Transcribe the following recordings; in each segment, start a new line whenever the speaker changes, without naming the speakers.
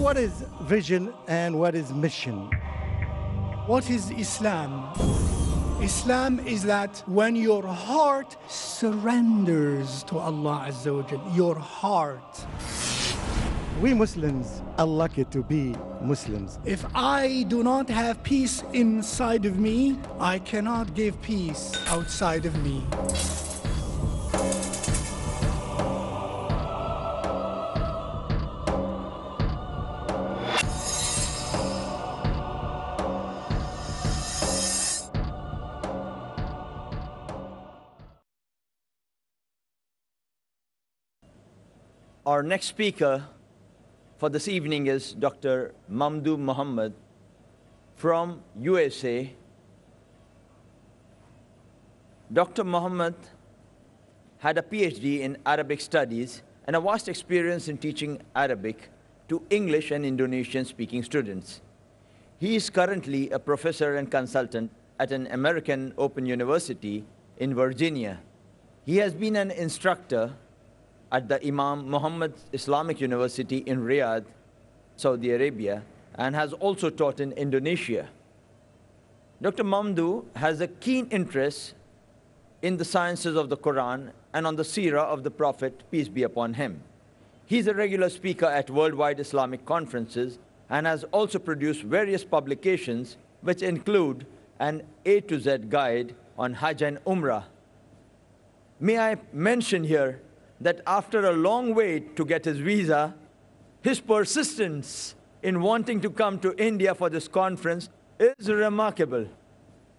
What is vision and what is mission?
What is Islam? Islam is that when your heart surrenders to Allah Azza wa Jal, your heart.
We Muslims are lucky to be Muslims.
If I do not have peace inside of me, I cannot give peace outside of me.
Our next speaker for this evening is Dr. Mamdouh Mohamed from USA. Dr. Mohamed had a PhD in Arabic studies and a vast experience in teaching Arabic to English and Indonesian-speaking students. He is currently a professor and consultant at an American Open University in Virginia. He has been an instructor at the Imam Muhammad Islamic University in Riyadh, Saudi Arabia, and has also taught in Indonesia. Dr. Mamdouh has a keen interest in the sciences of the Quran and on the seerah of the Prophet, peace be upon him. He's a regular speaker at worldwide Islamic conferences and has also produced various publications which include an A to Z guide on Hajj and Umrah. May I mention here that after a long wait to get his visa, his persistence in wanting to come to India for this conference is remarkable,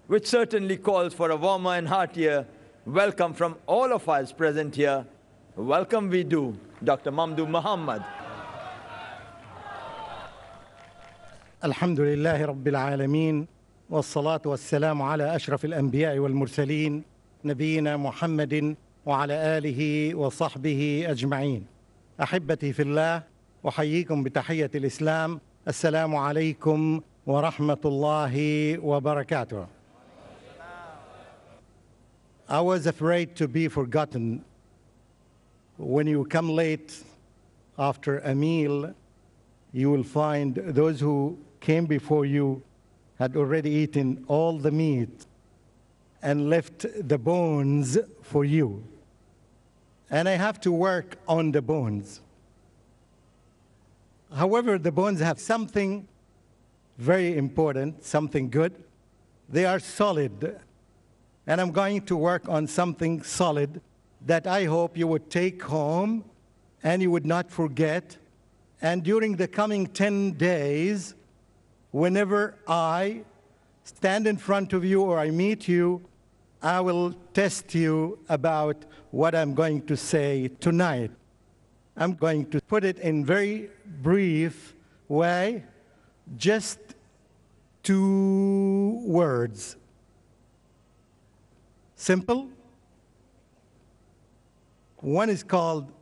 which certainly calls for a warmer and heartier welcome from all of us present here. Welcome we do, Dr. Mamdouh Mohamed.
Alhamdulillahi Rabbil Alameen, wassalatu wassalamu ala ashraf al-anbiya wal-mursaleen, nabiyina Muhammadin وعلى آله وصحبه أجمعين. أحبتي في الله، أحييكم بتحية الإسلام. السلام عليكم ورحمة الله وبركاته. I was afraid to be forgotten. When you come late after a meal, you will find those who came before you had already eaten all the meat and left the bones for you. And I have to work on the bones. However, the bones have something very important, something good. They are solid. And I'm going to work on something solid that I hope you would take home and you would not forget. And during the coming 10 days, whenever I stand in front of you or I meet you, I will test you about what I'm going to say tonight. I'm going to put it in very brief way, just 2 words. Simple. One is called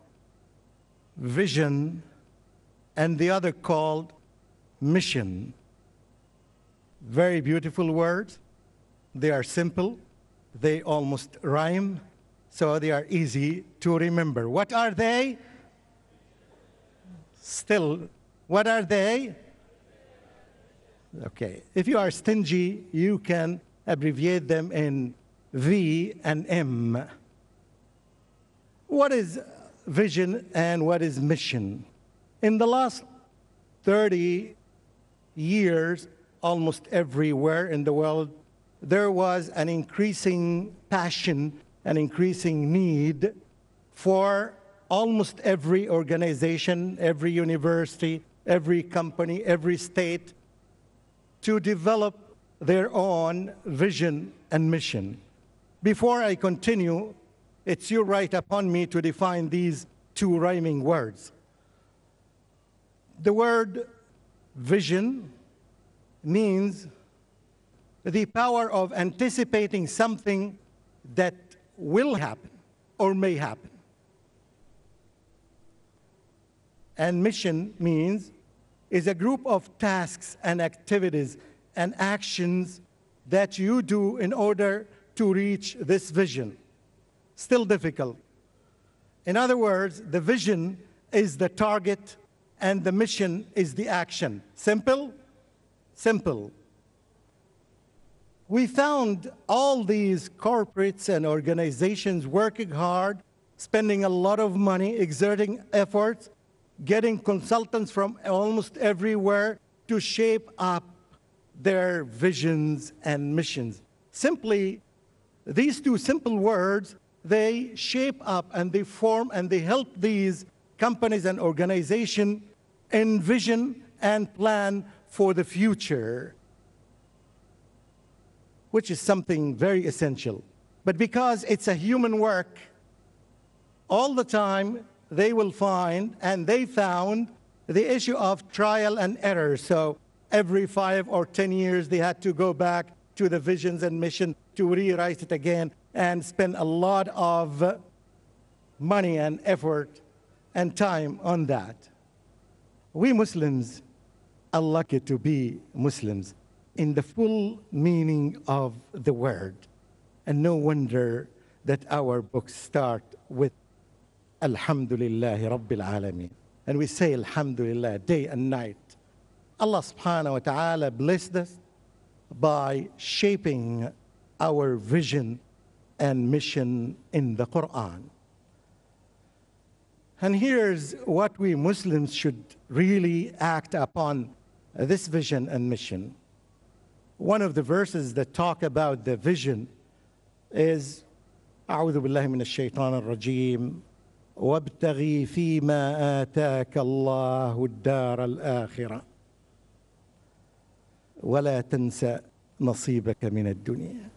vision and the other called mission. Very beautiful words. They are simple. They almost rhyme, so they are easy to remember. What are they? Still, what are they? Okay, if you are stingy, you can abbreviate them in V and M. What is vision and what is mission? In the last 30 years, almost everywhere in the world, there was an increasing passion, an increasing need for almost every organization, every university, every company, every state to develop their own vision and mission. Before I continue, it's your right upon me to define these 2 rhyming words. The word vision means the power of anticipating something that will happen or may happen. And mission means is a group of tasks and activities and actions that you do in order to reach this vision. Still difficult. In other words, the vision is the target and the mission is the action. Simple? Simple. We found all these corporates and organizations working hard, spending a lot of money, exerting efforts, getting consultants from almost everywhere to shape up their visions and missions. Simply, these two simple words, they shape up and they form and they help these companies and organizations envision and plan for the future, which is something very essential. But because it's a human work, all the time they will find, and they found, the issue of trial and error. So every 5 or 10 years, they had to go back to the visions and mission to rewrite it again and spend a lot of money and effort and time on that. We Muslims are lucky to be Muslims in the full meaning of the word. And no wonder that our books start with Alhamdulillahi Rabbil Alameen. And we say Alhamdulillah day and night. Allah subhanahu wa ta'ala blessed us by shaping our vision and mission in the Quran. And here's what we Muslims should really act upon this vision and mission. One of the verses that talk about the vision is أعوذ بالله من الشيطان الرجيم وابتغي فيما آتاك الله الدار الآخرة ولا تنس نصيبك من الدنيا.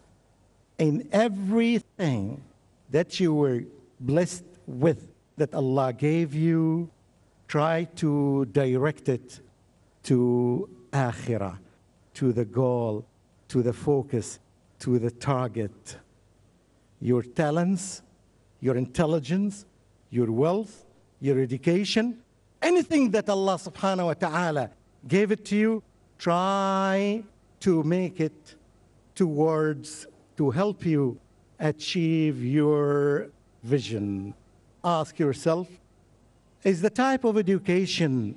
In everything that you were blessed with, that Allah gave you, try to direct it to akhirah, to the goal, to the focus, to the target. Your talents, your intelligence, your wealth, your education, anything that Allah subhanahu wa ta'ala gave it to you, try to make it towards, to help you achieve your vision. Ask yourself, is the type of education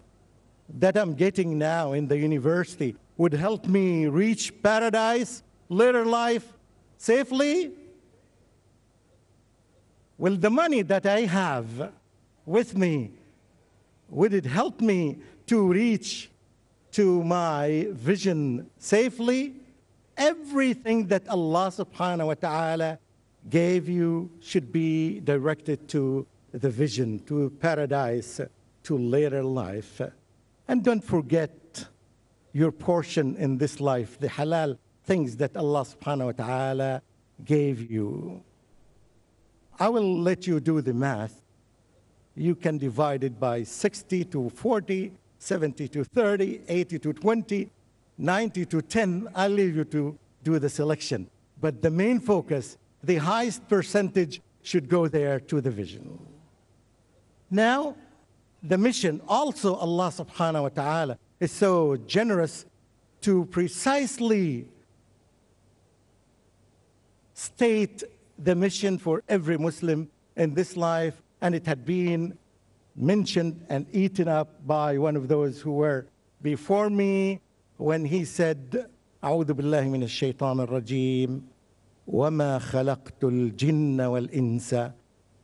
that I'm getting now in the university would help me reach paradise, later life, safely? Will the money that I have with me, would it help me to reach to my vision safely? Everything that Allah subhanahu wa ta'ala gave you should be directed to the vision, to paradise, to later life. And don't forget your portion in this life, the halal things that Allah subhanahu wa ta'ala gave you. I will let you do the math. You can divide it by 60 to 40, 70 to 30, 80 to 20, 90 to 10. I'll leave you to do the selection. But the main focus, the highest percentage, should go there to the vision. Now, the mission, also Allah subhanahu wa ta'ala is so generous to precisely state the mission for every Muslim in this life, and it had been mentioned and eaten up by one of those who were before me when he said, أعوذ بالله من الشيطان الرجيم وما خلقت الجن والإنس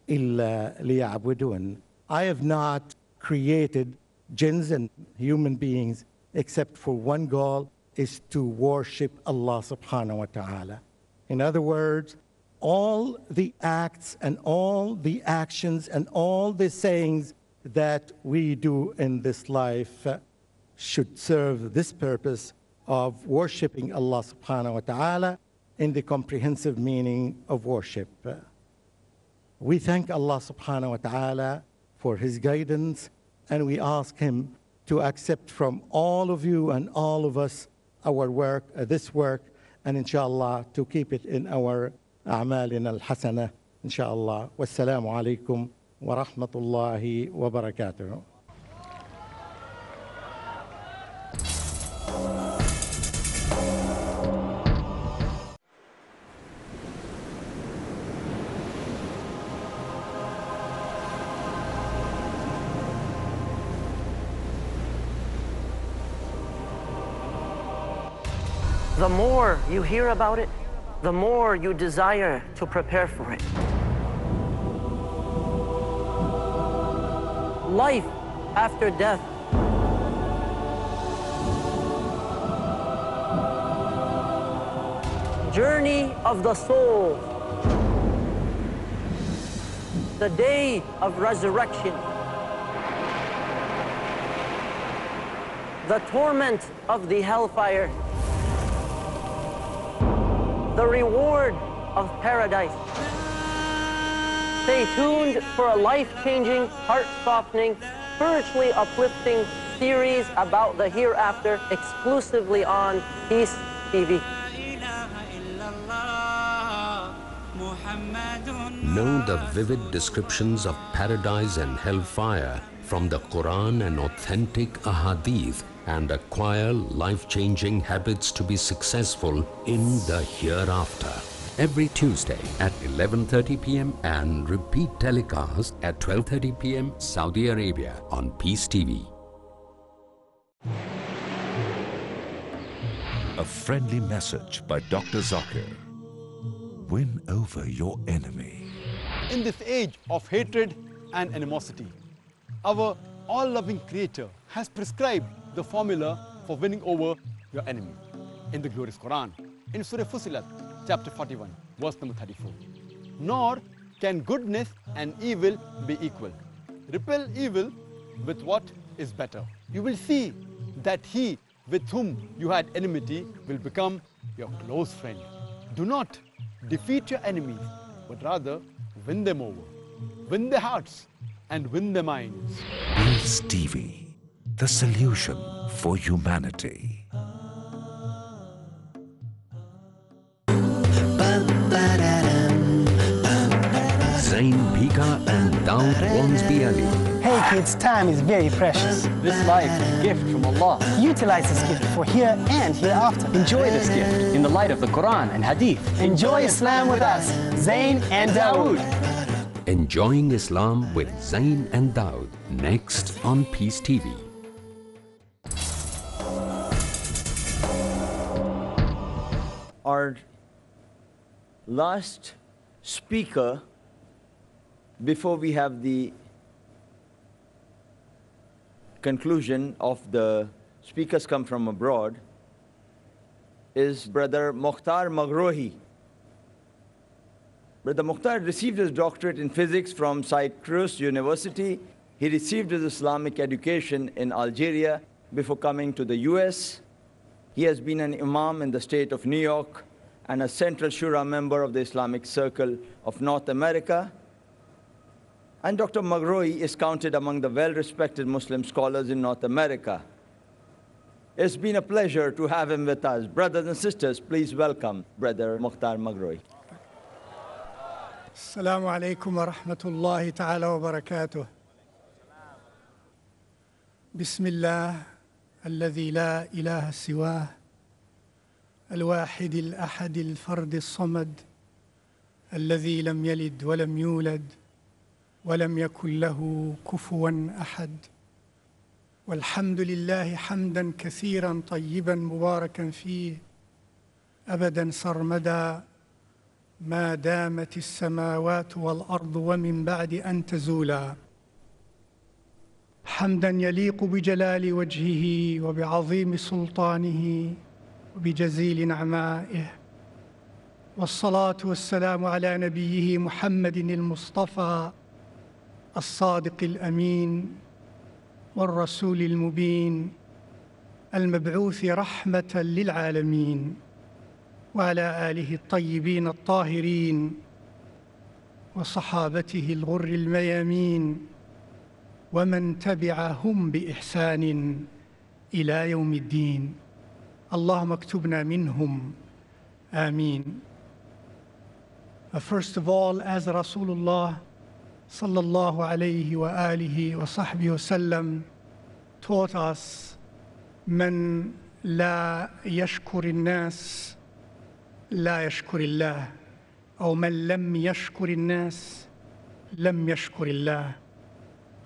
إلا ليعبدون. I have not created jinns and human beings except for one goal, is to worship Allah subhanahu wa ta'ala. In other words, all the acts and all the actions and all the sayings that we do in this life should serve this purpose of worshiping Allah subhanahu wa ta'ala in the comprehensive meaning of worship. We thank Allah subhanahu wa ta'ala for His guidance, and we ask Him to accept from all of you and all of us our work, this work, and inshallah to keep it in our أعمالنا الحسنة إن شاء الله. والسلام عليكم ورحمة الله وبركاته.
The more you hear about it, the more you desire to prepare for it. Life after death. Journey of the soul. The day of resurrection. The torment of the hellfire. The reward of paradise. Stay tuned for a life-changing, heart-softening, spiritually uplifting series about the hereafter exclusively on Peace TV.
Know the vivid descriptions of paradise and hellfire from the Quran and authentic ahadith, and acquire life-changing habits to be successful in the hereafter. Every Tuesday at 11:30 p.m. and repeat telecast at 12:30 p.m. Saudi Arabia on Peace TV.
A friendly message by Dr. Zakir. Win over your enemy.
In this age of hatred and animosity, our all-loving Creator has prescribed the formula for winning over your enemy in the glorious Quran, in Surah Fussilat, chapter 41, verse number 34. Nor can goodness and evil be equal. Repel evil with what is better. You will see that he with whom you had enmity will become your close friend. Do not defeat your enemies, but rather win them over. Win their hearts and win their minds.
Peace TV, the solution for humanity.
Zain Bhika and Daud Wansby Ali.
Hey kids, time is very precious.
This life is a gift from Allah.
Utilize this gift for here and hereafter.
Enjoy this gift in the light of the Quran and Hadith.
Enjoy Islam with us, Zain and Dawood.
Enjoying Islam with Zain and Daud, next on Peace TV.
Our last speaker, before we have the conclusion of the speakers come from abroad, is Brother Mokhtar maghranoui. Brother Mokhtar received his doctorate in physics from Cyprus University. He received his Islamic education in Algeria before coming to the US. He has been an imam in the state of New York and a Central Shura member of the Islamic Circle of North America. And Dr. maghranoui is counted among the well-respected Muslim scholars in North America. It's been a pleasure to have him with us. Brothers and sisters, please welcome Brother Mokhtar maghranoui.
السلام عليكم ورحمة الله تعالى وبركاته. بسم الله الذي لا إله سواه الواحد الأحد الفرد الصمد الذي لم يلد ولم يولد ولم يكن له كفوا أحد. والحمد لله حمدا كثيرا طيبا مباركا فيه أبدا سرمدا ما دامت السماوات والأرض ومن بعد أن تزولا. حمدا يليق بجلال وجهه وبعظيم سلطانه وبجزيل نعمائه. والصلاة والسلام على نبيه محمد المصطفى الصادق الأمين والرسول المبين المبعوث رحمة للعالمين، وعلى آله الطيبين الطاهرين وصحابته الغر الميامين ومن تبعهم بإحسان إلى يوم الدين. اللهم اكتبنا منهم آمين. First of all, as Rasulullah sallallahu alayhi wa alihi wa sahbihi wasallam taught us, من لا يشكر الناس لا يشكر الله، أو من لم يشكر الناس لم يشكر الله.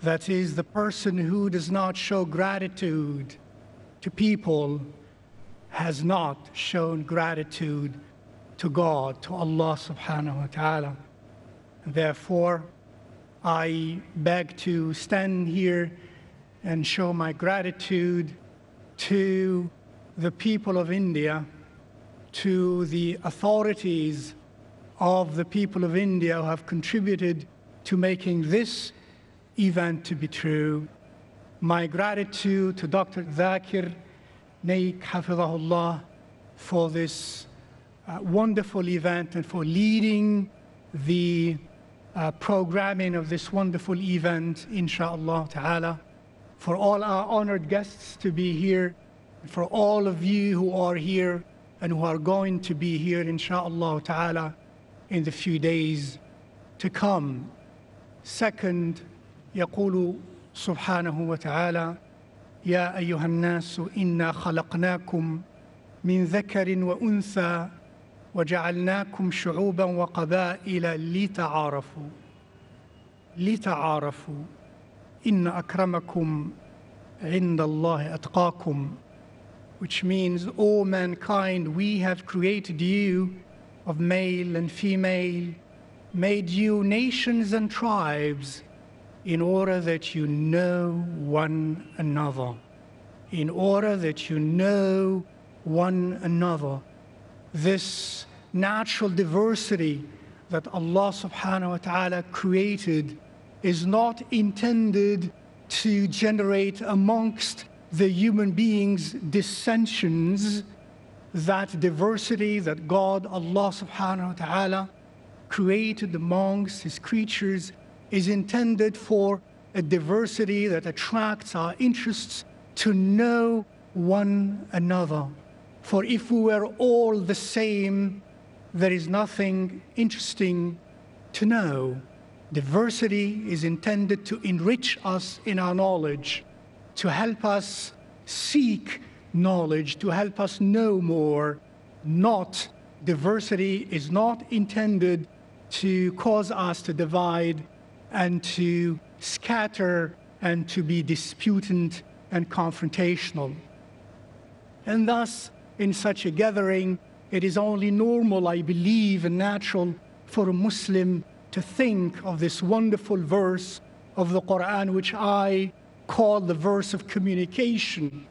That is, the person who does not show gratitude to people has not shown gratitude to God, to Allah subhanahu wa ta'ala. Therefore, I beg to stand here and show my gratitude to the people of India, to the authorities of the people of India who have contributed to making this event to be true. My gratitude to Dr. Zakir Naik Hafizahullah for this wonderful event and for leading the programming of this wonderful event, inshallah ta'ala. For all our honored guests to be here, for all of you who are here and who are going to be here, inshallah ta'ala, in the few days to come. Second, يقول سبحانه وتعالى يا أيها الناس إنا خلقناكم من ذكر وأنثى وجعلناكم شعوبا وقبائل لتعارفوا إن أكرمكم عند الله أتقاكم, which means, O mankind, we have created you of male and female, made you nations and tribes in order that you know one another. In order that you know one another. This natural diversity that Allah subhanahu wa ta'ala created is not intended to generate amongst the human beings dissensions. That diversity that God, Allah subhanahu wa ta'ala, created amongst His creatures is intended for a diversity that attracts our interests to know one another. For if we were all the same, there is nothing interesting to know. Diversity is intended to enrich us in our knowledge, to help us seek knowledge, to help us know more. Diversity is not intended to cause us to divide and to scatter and to be disputant and confrontational. And thus, in such a gathering, it is only normal, I believe, and natural for a Muslim to think of this wonderful verse of the Quran, which I call the verse of communication.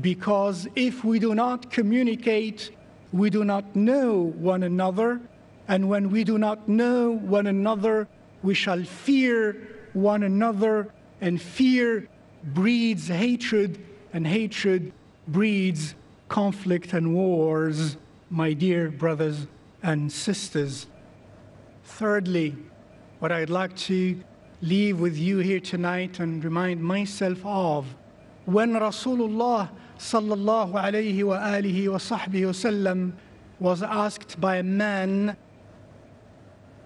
Because if we do not communicate, we do not know one another. And when we do not know one another, we shall fear one another, and fear breeds hatred, and hatred breeds conflict and wars, my dear brothers and sisters. Thirdly, what I'd like to leave with you here tonight and remind myself of, when Rasulullah sallallahu alayhi wa alihi wa sahbihi wasallam was asked by a man,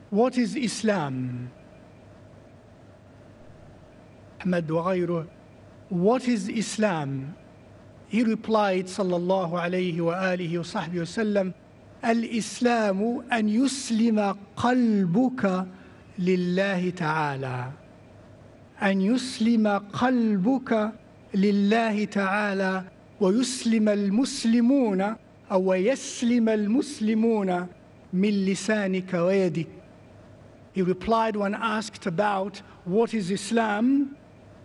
what is Islam? Ahmad wa ghayruh, what is Islam? He replied, sallallahu alayhi wa alihi wa sahbihi wasallam, al-Islamu an yuslima qalbuka lillahi ta'ala. An yuslima qalbuka lillahi ta'ala wa yuslima al-muslimuna aw yaslima al-muslimuna min lisanika wa yadik. He replied when asked about what is Islam.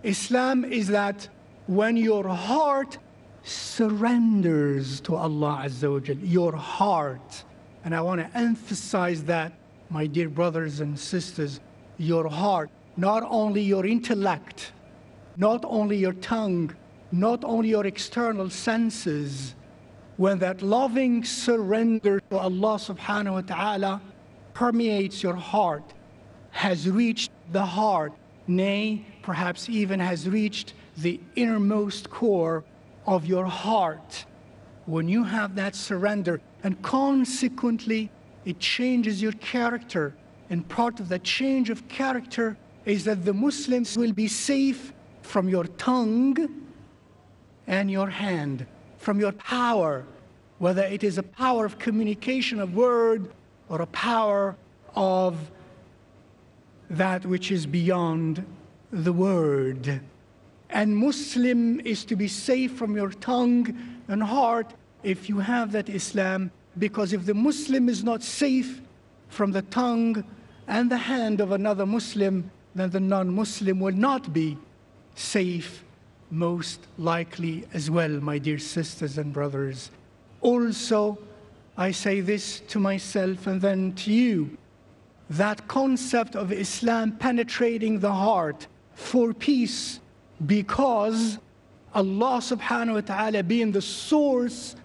Islam is that when your heart surrenders to Allah Azza wa Jal, your heart. And I want to emphasize that, my dear brothers and sisters, your heart, not only your intellect, not only your tongue, not only your external senses. When that loving surrender to Allah subhanahu wa ta'ala permeates your heart, has reached the heart, nay, perhaps even has reached the innermost core of your heart. When you have that surrender, and consequently it changes your character, and part of that change of character is that the Muslims will be safe from your tongue and your hand, from your power, whether it is a power of communication of word or a power of that which is beyond the word. And Muslim is to be safe from your tongue and heart if you have that Islam, because if the Muslim is not safe from the tongue and the hand of another Muslim, then the non-Muslim will not be safe, most likely as well, my dear sisters and brothers. Also, I say this to myself and then to you, that concept of Islam penetrating the heart for peace, because Allah subhanahu wa ta'ala being the source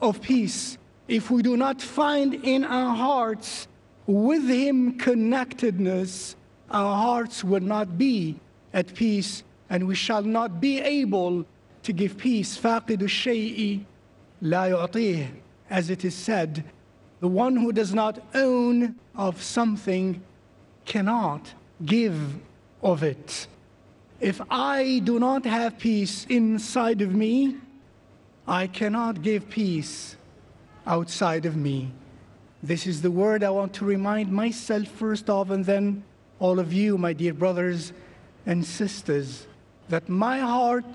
of peace, if we do not find in our hearts with Him connectedness, our hearts will not be at peace, and we shall not be able to give peace. فَاقِدُ الشَّيْءِ لَا يُعْطِيهِ. As it is said, the one who does not own of something cannot give of it. If I do not have peace inside of me, I cannot give peace outside of me. This is the word I want to remind myself first of, and then all of you, my dear brothers and sisters, that my heart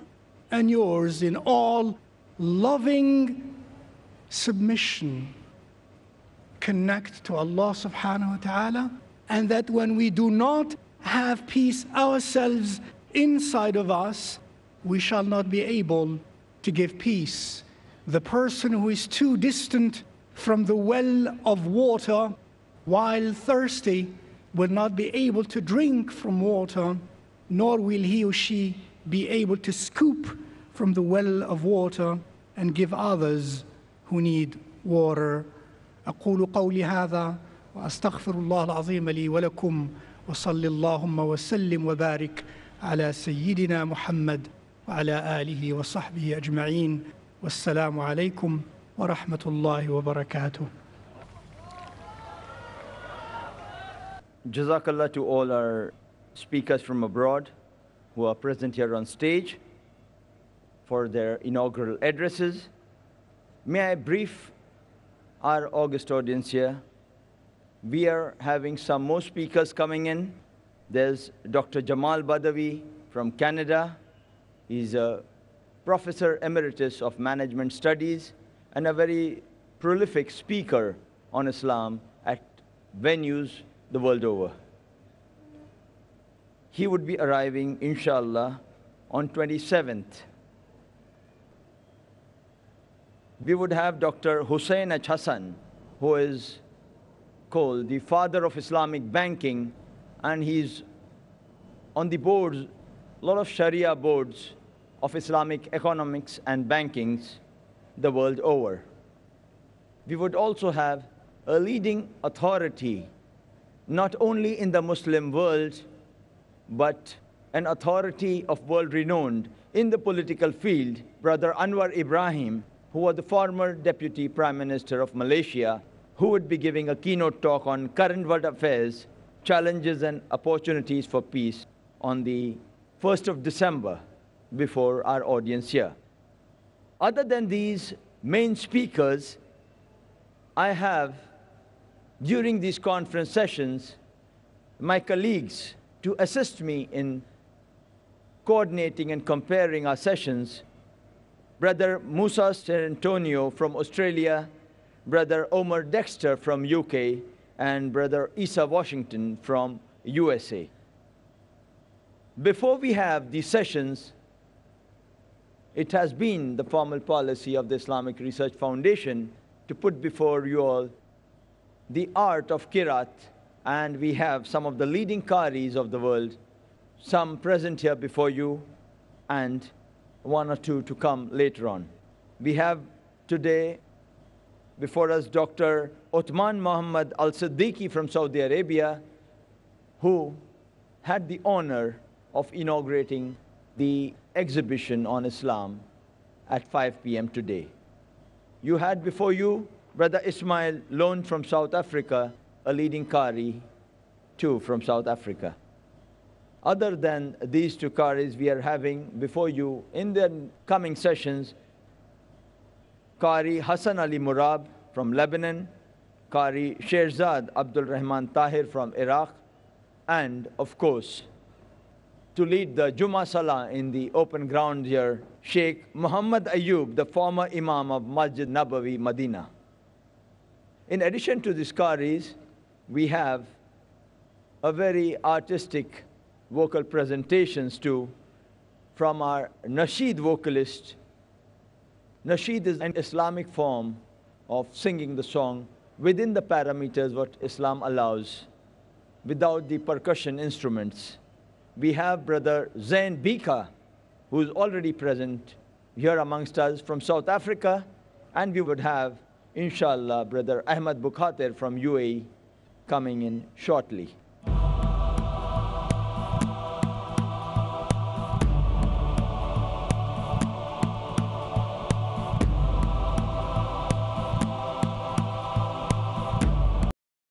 and yours in all loving submission connect to Allah subhanahu wa ta'ala, and that when we do not have peace ourselves inside of us, we shall not be able to give peace. The person who is too distant from the well of water while thirsty will not be able to drink from water, nor will he or she be able to scoop from the well of water and give others who need water. أقول قولي هذا وأستغفر الله العظيم لي ولكم وصلى اللهم وسلم وبارك على سيدنا محمد وعلى آله وصحبه أجمعين والسلام عليكم ورحمة الله وبركاته.
Jazakallah to all our speakers from abroad who are present here on stage for their inaugural addresses. May I brief our august audience here? We are having some more speakers coming in. There's Dr. Jamal Badawi from Canada. He's a professor emeritus of management studies and a very prolific speaker on Islam at venues the world over. He would be arriving, inshallah, on 27th. We would have Dr. Hussein H. Hassan, who is called the father of Islamic banking, and he's on the boards, a lot of Sharia boards of Islamic economics and bankings the world over. We would also have a leading authority, not only in the Muslim world, but an authority of world renowned in the political field, Brother Anwar Ibrahim, who was the former Deputy Prime Minister of Malaysia, who would be giving a keynote talk on current world affairs, challenges and opportunities for peace on the 1st of December before our audience here. Other than these main speakers, I have, during these conference sessions, my colleagues to assist me in coordinating and comparing our sessions. Brother Musa San Antonio from Australia, Brother Omar Dexter from UK, and Brother Isa Washington from USA. Before we have these sessions, it has been the formal policy of the Islamic Research Foundation to put before you all the art of Qiraat, and we have some of the leading qaris of the world, some present here before you, and one or two to come later on. We have today before us Dr. Mokhtar Mohamed Al-Siddiqui from Saudi Arabia, who had the honor of inaugurating the exhibition on Islam at 5 p.m. today. You had before you Brother Ismail Lone from South Africa, a leading qari too from South Africa. Other than these two qaris, we are having before you in the coming sessions Qari Hassan Ali Murab from Lebanon, Qari Sherzad Abdul Rahman Tahir from Iraq, and of course to lead the Jummah Salah in the open ground here, Sheikh Muhammad Ayub, the former Imam of Masjid Nabawi, Medina. In addition to these qaris, we have a very artistic vocal presentations too from our nasheed vocalist. Nasheed is an Islamic form of singing the song within the parameters what Islam allows, without the percussion instruments. We have Brother Zain Bika, who is already present here amongst us from South Africa, and we would have, inshallah, Brother Ahmed Bukhatir from UAE coming in shortly.